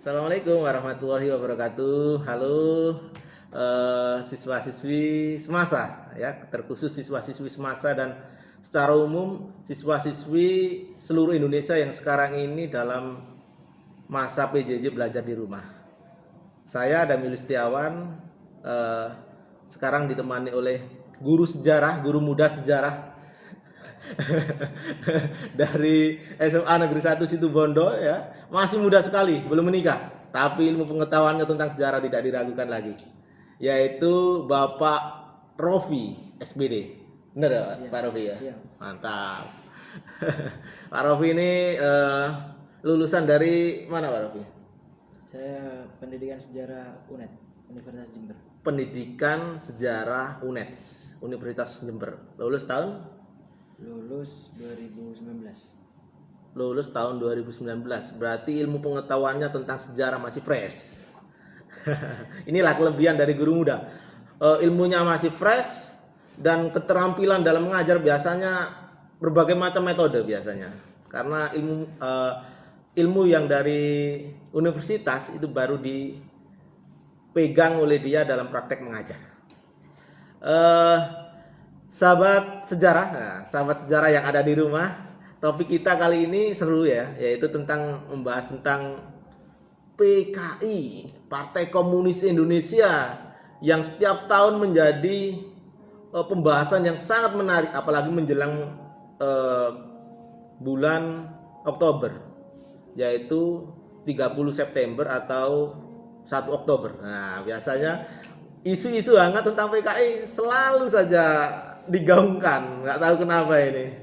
Assalamualaikum warahmatullahi wabarakatuh. Halo siswa-siswi semasa ya, terkhusus siswa-siswi semasa dan secara umum siswa-siswi seluruh Indonesia yang sekarang ini dalam masa PJJ belajar di rumah. Saya Adamil Setiawan sekarang ditemani oleh guru sejarah, guru muda sejarah dari SMA Negeri 1 Situbondo ya, masih muda sekali, belum menikah, tapi ilmu pengetahuannya tentang sejarah tidak diragukan lagi, yaitu Bapak Rofi SBD. Benar ya, Ya, Pak Rofi ya? ya. Mantap. Pak Rofi ini lulusan dari mana, Pak Rofi? Saya pendidikan sejarah UNED, Universitas Jember. Pendidikan Sejarah UNED, Universitas Jember. Lulus tahun? Lulus 2019. Lulus tahun 2019. Berarti ilmu pengetahuannya tentang sejarah masih fresh. Inilah kelebihan dari guru muda. Ilmunya masih fresh dan keterampilan dalam mengajar biasanya berbagai macam metode biasanya. Karena ilmu yang dari universitas itu baru dipegang oleh dia dalam praktek mengajar. Sahabat sejarah yang ada di rumah, topik kita kali ini seru ya, yaitu membahas tentang PKI, Partai Komunis Indonesia, yang setiap tahun menjadi pembahasan yang sangat menarik, apalagi menjelang bulan Oktober, yaitu 30 September atau 1 Oktober. Nah, biasanya isu-isu hangat tentang PKI selalu saja digaungkan, nggak tahu kenapa ini.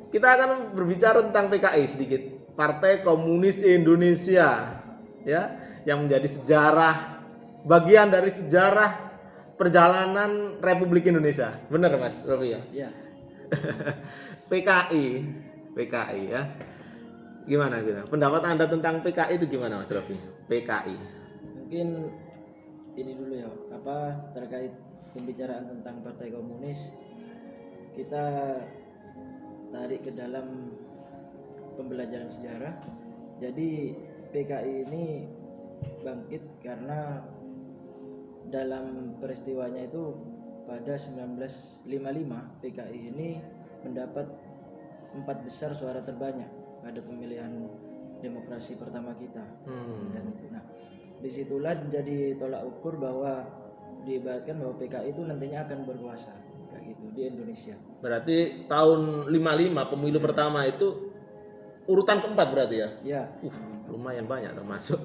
Kita akan berbicara tentang PKI sedikit, Partai Komunis Indonesia, ya, yang menjadi sejarah, bagian dari sejarah perjalanan Republik Indonesia. Benar, Mas Rofi ya? Ya, PKI ya. Gimana? Pendapat Anda tentang PKI itu gimana, Mas Rofi? PKI. mungkin ini dulu ya, terkait pembicaraan tentang Partai Komunis, kita tarik ke dalam pembelajaran sejarah. Jadi PKI ini bangkit karena dalam peristiwanya itu pada 1955 PKI ini mendapat 4 besar suara terbanyak pada pemilihan demokrasi pertama kita. Nah, disitulah jadi tolak ukur bahwa diibaratkan bahwa PKI itu nantinya akan berkuasa kayak gitu di Indonesia. Berarti tahun 55 pemilu pertama itu urutan keempat berarti ya? Ya. Lumayan banyak termasuk.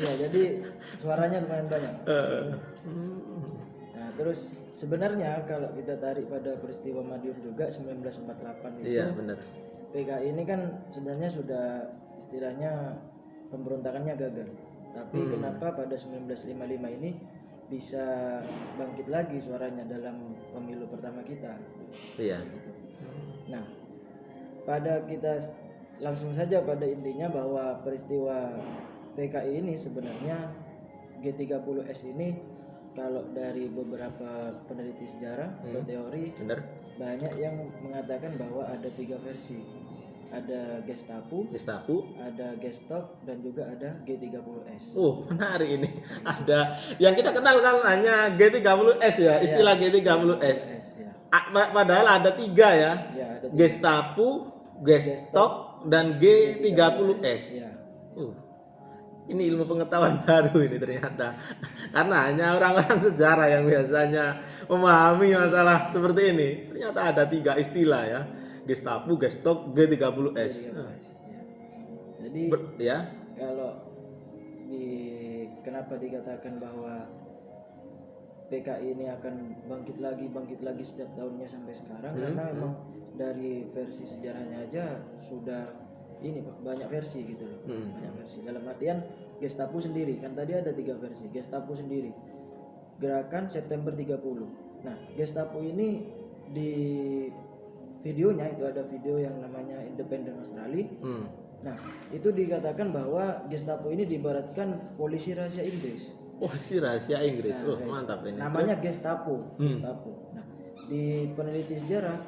Ya, jadi suaranya lumayan banyak. Nah, terus sebenarnya kalau kita tarik pada peristiwa Madiun juga 1948 itu, Iya, benar. PKI ini kan sebenarnya sudah istilahnya pemberontakannya gagal. Tapi kenapa pada 1955 ini bisa bangkit lagi suaranya dalam pemilu pertama kita? Iya. Nah, kita langsung saja pada intinya bahwa peristiwa PKI ini sebenarnya G30S ini, kalau dari beberapa peneliti sejarah atau teori, Benar. banyak yang mengatakan bahwa ada 3 versi. Ada Gestapo, ada Gestop, dan juga ada G30S. Menarik ini. Ada yang kita kenal kan hanya G30S ya, istilah G30S. Ya. Padahal ada 3 ya. Ya, ada 3. Gestapo, Gestop, dan G30S. Ya. Ini ilmu pengetahuan baru ini ternyata. Karena hanya orang-orang sejarah yang biasanya memahami masalah seperti ini. Ternyata ada 3 istilah ya. Gestapo, Gestop, G30S. Jadi Ya. kalau kenapa dikatakan bahwa PKI ini akan bangkit lagi setiap tahunnya sampai sekarang, karena memang dari versi sejarahnya aja sudah ini Pak, banyak versi gitu loh. Banyak versi. Dalam artian Gestapo sendiri, kan tadi ada 3 versi. Gestapo sendiri, Gerakan September 30. Nah, Gestapo ini di videonya itu ada video yang namanya Independent Australia. Nah, itu dikatakan bahwa Gestapo ini diibaratkan polisi rahasia Inggris. Polisi rahasia Inggris. Mantap ini. Namanya Gestapo. Gestapo. Nah, di peneliti sejarah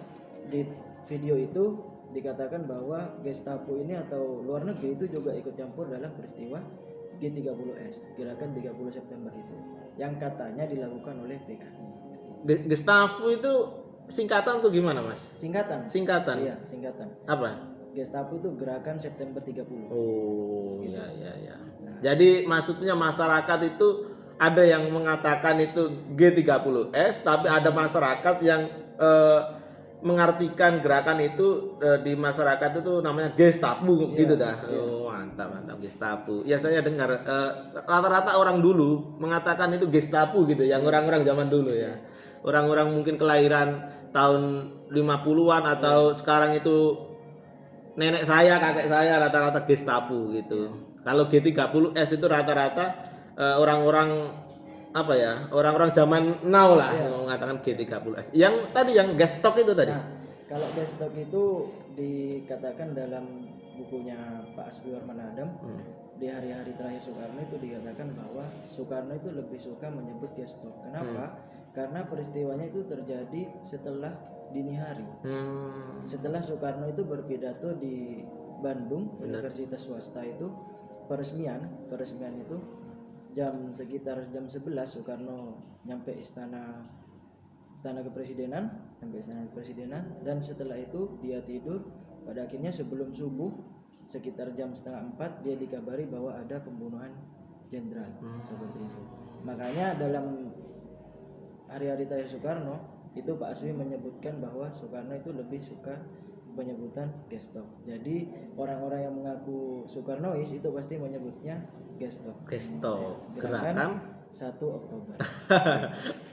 di video itu dikatakan bahwa Gestapo ini atau luar negeri itu juga ikut campur dalam peristiwa G30S, gerakan 30 September itu, yang katanya dilakukan oleh PKI. Gestapo itu singkatan tuh gimana, Mas? Singkatan. Singkatan. Iya, singkatan. Apa? Gestapo itu gerakan September 30. Oh, Gitu. ya. Nah. Jadi maksudnya masyarakat itu ada yang mengatakan itu G30S, tapi ada masyarakat yang mengartikan gerakan itu di masyarakat itu namanya Gestapo gitu dah. Iya. Oh, mantap Gestapo. Ya saya dengar rata-rata orang dulu mengatakan itu Gestapo gitu, yang orang-orang zaman dulu ya. Orang-orang mungkin kelahiran tahun 50-an atau sekarang itu nenek saya, kakek saya rata-rata Gestapo gitu. Kalau G30S itu rata-rata orang-orang apa ya? Orang-orang zaman now lah yang mengatakan G30S. Yang tadi yang Gestok itu tadi. Nah, kalau Gestok itu dikatakan dalam bukunya Pak Asfi Warman Adam, di hari-hari terakhir Soekarno itu dikatakan bahwa Soekarno itu lebih suka menyebut Gestok. Kenapa? Karena peristiwanya itu terjadi setelah dini hari. Setelah Soekarno itu berpidato di Bandung, Universitas swasta itu, peresmian itu sekitar jam 11 Soekarno nyampe istana kepresidenan, dan setelah itu dia tidur. Pada akhirnya sebelum subuh sekitar jam 3:30 dia dikabari bahwa ada pembunuhan jenderal seperti itu. Makanya dalam hari-hari terakhir Soekarno itu Pak Aswi menyebutkan bahwa Soekarno itu lebih suka penyebutan Gestok. Jadi orang-orang yang mengaku Soekarnois itu pasti menyebutnya Gestok. Gerakan 1 Oktober.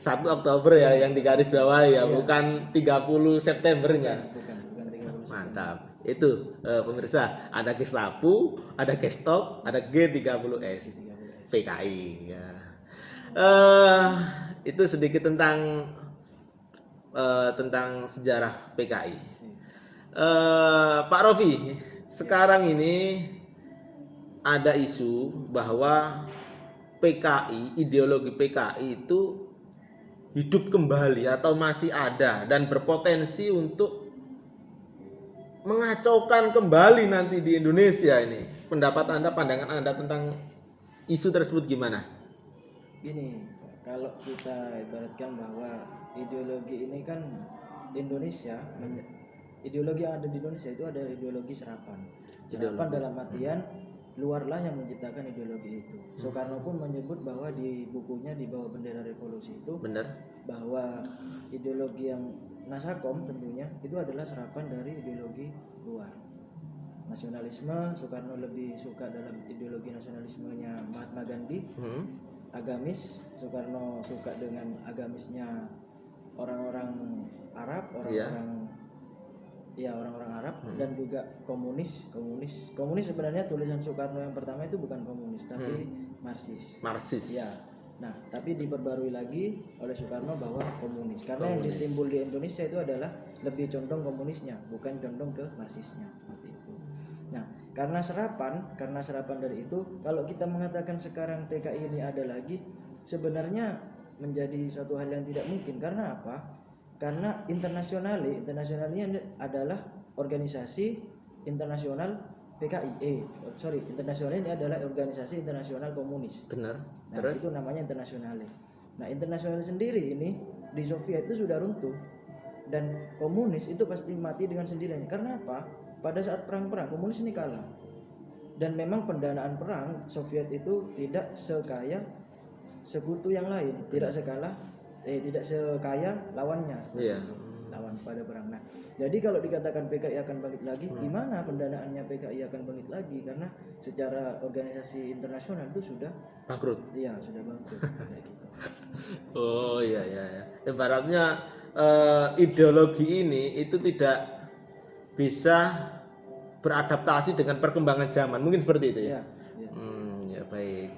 1 Oktober ya yang digaris bawahi ya, bukan 30 Septembernya. Bukan 30 September. Mantap. Itu pemirsa, ada Gestapo, ada Gestok, ada G30S. PKI ya. Itu sedikit tentang sejarah PKI. Pak Rofi, sekarang ini ada isu bahwa PKI, ideologi PKI itu hidup kembali atau masih ada dan berpotensi untuk mengacaukan kembali nanti di Indonesia ini. Pendapat Anda, pandangan Anda tentang isu tersebut gimana? Gini, kalau kita ibaratkan bahwa ideologi ini kan Indonesia, ideologi yang ada di Indonesia itu ada ideologi serapan dalam artian luarlah yang menciptakan ideologi itu. Soekarno pun menyebut bahwa di bukunya Di Bawah Bendera Revolusi itu bahwa ideologi yang Nasakom tentunya itu adalah serapan dari ideologi luar. Nasionalisme, Soekarno lebih suka dalam ideologi nasionalismenya Mahatma Gandhi. Agamis, Soekarno suka dengan agamisnya orang-orang Arab, orang-orang Arab, dan juga komunis sebenarnya tulisan Soekarno yang pertama itu bukan komunis tapi Marxis. Ya. Nah, tapi diperbarui lagi oleh Soekarno bahwa komunis. Karena yang ditimbul di Indonesia itu adalah lebih condong komunisnya, bukan condong ke Marxisnya seperti itu. Nah, karena serapan dari itu, kalau kita mengatakan sekarang PKI ini ada lagi, sebenarnya menjadi suatu hal yang tidak mungkin. Karena apa? Karena internasionalnya adalah organisasi internasional PKI. Internasional ini adalah organisasi internasional komunis. Benar. Nah, itu namanya internasional. Nah, internasional sendiri ini di Soviet itu sudah runtuh dan komunis itu pasti mati dengan sendirinya. Karena apa? Pada saat perang-perang komunis ini kalah. Dan memang pendanaan perang Soviet itu tidak sekaya sekutu yang lain, tidak sekaya lawannya. Lawan pada perang. Nah, jadi kalau dikatakan PKI akan bangkit lagi, gimana pendanaannya PKI akan bangkit lagi? Karena secara organisasi internasional itu sudah bangkrut. Iya, sudah bangkrut. Kayak gitu. Oh iya. Ibaratnya ideologi ini itu tidak bisa beradaptasi dengan perkembangan zaman, mungkin seperti itu ya. Ya baik.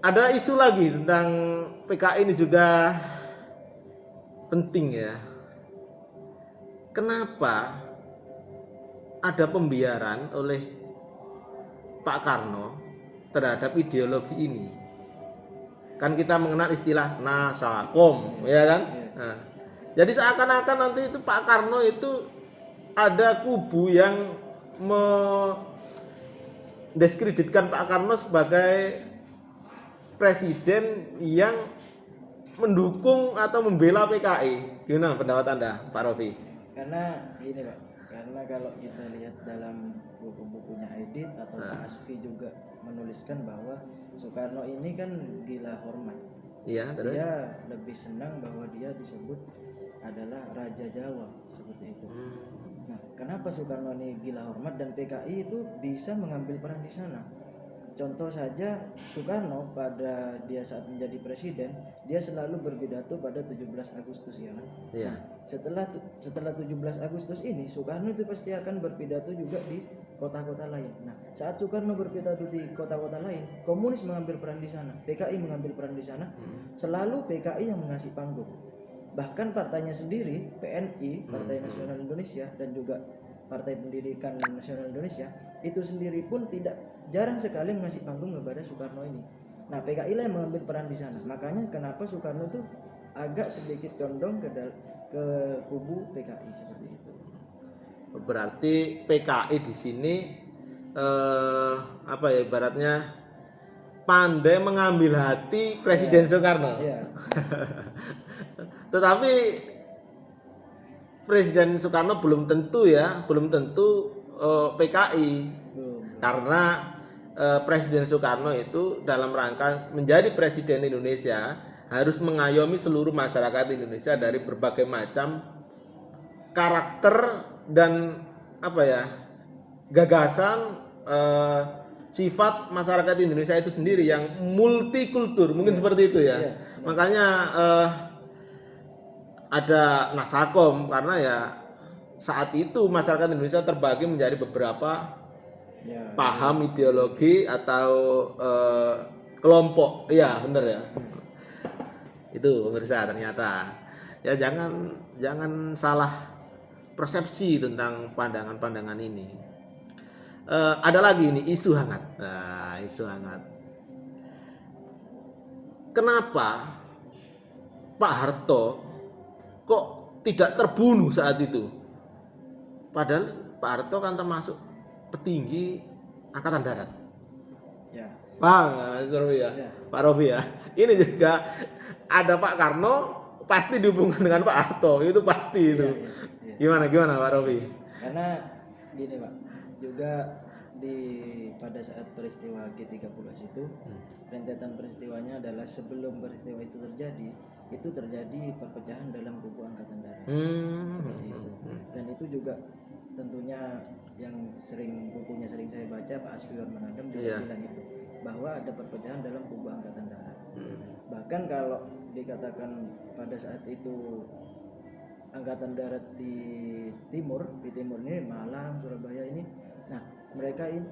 Ada isu lagi tentang PKI ini juga penting ya. Kenapa ada pembiaran oleh Pak Karno terhadap ideologi ini? Kan kita mengenal istilah Nasakom, ya kan? Nah, jadi seakan-akan nanti itu Pak Karno itu ada kubu yang mendiskreditkan Pak Karno sebagai presiden yang mendukung atau membela PKI. Gimana pendapat Anda, Pak Rofi? Karena ini Pak, karena kalau kita lihat dalam buku-bukunya Aidit atau Pak Asfi juga menuliskan bahwa Soekarno ini kan gila hormat. Iya, terus? Dia lebih senang bahwa dia disebut adalah Raja Jawa seperti itu. Nah, kenapa Soekarno ini gila hormat dan PKI itu bisa mengambil peran di sana? Contoh saja Soekarno pada dia saat menjadi presiden, dia selalu berpidato pada 17 Agustus ya kan. Iya. Setelah 17 Agustus ini Soekarno itu pasti akan berpidato juga di kota-kota lain. Nah, saat Soekarno berpidato di kota-kota lain, komunis mengambil peran di sana, PKI mengambil peran di sana. Selalu PKI yang mengasih panggung. Bahkan partainya sendiri, PNI, Partai Nasional Indonesia, dan juga Partai Pendidikan Nasional Indonesia, itu sendiri pun jarang sekali mengasih panggung kepada Soekarno ini. Nah, PKI lah yang mengambil peran di sana. Makanya kenapa Soekarno itu agak sedikit condong ke kubu PKI seperti itu. Berarti PKI di sini apa ya ibaratnya pandai mengambil hati Presiden Soekarno. Iya. Tetapi Presiden Soekarno belum tentu PKI. Karena Presiden Soekarno itu dalam rangka menjadi presiden Indonesia harus mengayomi seluruh masyarakat Indonesia dari berbagai macam karakter dan gagasan sifat masyarakat Indonesia itu sendiri yang multikultur, mungkin seperti itu ya. Makanya ada Nasakom karena ya saat itu masyarakat Indonesia terbagi menjadi beberapa paham ideologi atau kelompok. Iya, benar ya. Itu pemirsa ternyata. Ya jangan salah persepsi tentang pandangan-pandangan ini. Ada lagi ini isu hangat. Nah, isu hangat. Kenapa Pak Harto kok tidak terbunuh saat itu? Padahal Pak Harto kan termasuk petinggi Angkatan Darat. Ya. Pak Rofi ya. Ini juga ada Pak Karno pasti dihubungkan dengan Pak Harto, itu pasti itu. Gimana Pak Rofi? Karena gini Pak, juga pada saat peristiwa G30S itu rentetan peristiwanya adalah sebelum peristiwa itu terjadi perpecahan dalam kubu Angkatan Darat seperti itu. Dan itu juga tentunya yang bukunya sering saya baca, Pak Asfi Warmanadam juga bilang itu bahwa ada perpecahan dalam kubu Angkatan Darat. Bahkan kalau dikatakan pada saat itu Angkatan Darat di timur ini Malang, Surabaya ini, nah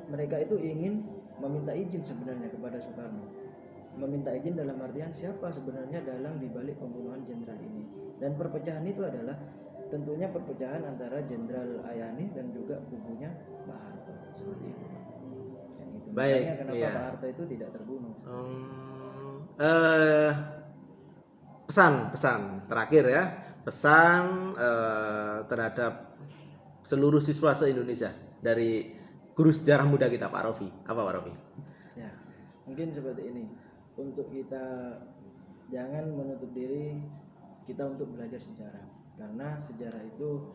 mereka itu ingin meminta izin sebenarnya kepada Soekarno, meminta izin dalam artian siapa sebenarnya dalang dibalik pembunuhan jenderal ini. Dan perpecahan itu adalah tentunya perpecahan antara Jenderal Ayani dan juga kubunya Pak Harto seperti itu. Baik. Makanya kenapa Pak Harto itu tidak terbunuh. Pesan terakhir ya, pesan terhadap seluruh siswa se-Indonesia dari guru sejarah muda kita Pak Rofi. Apa Pak Rofi? Ya, mungkin seperti ini. Untuk kita jangan menutup diri kita untuk belajar sejarah. Karena sejarah itu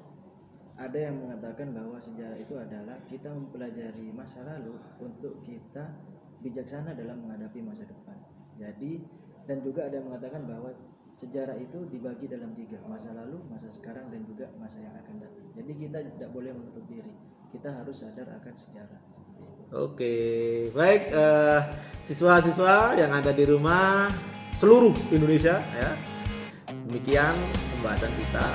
ada yang mengatakan bahwa sejarah itu adalah kita mempelajari masa lalu untuk kita bijaksana dalam menghadapi masa depan. Jadi dan juga ada yang mengatakan bahwa sejarah itu dibagi dalam 3, masa lalu, masa sekarang, dan juga masa yang akan datang. Jadi kita tidak boleh menutup diri, kita harus sadar akan sejarah seperti itu. Oke, baik siswa-siswa yang ada di rumah seluruh Indonesia ya. Demikian pembahasan kita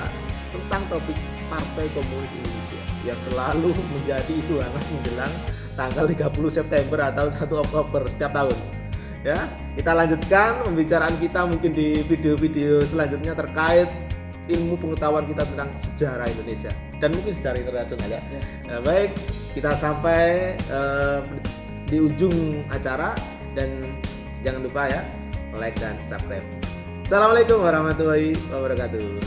tentang topik Partai Komunis Indonesia yang selalu menjadi isu hangat menjelang tanggal 30 September atau 1 Oktober setiap tahun. Ya, kita lanjutkan pembicaraan kita mungkin di video-video selanjutnya terkait ilmu pengetahuan kita tentang sejarah Indonesia dan mungkin sejarah internasional ya. Nah, baik, kita sampai di ujung acara dan jangan lupa ya like dan subscribe. Assalamualaikum warahmatullahi wabarakatuh.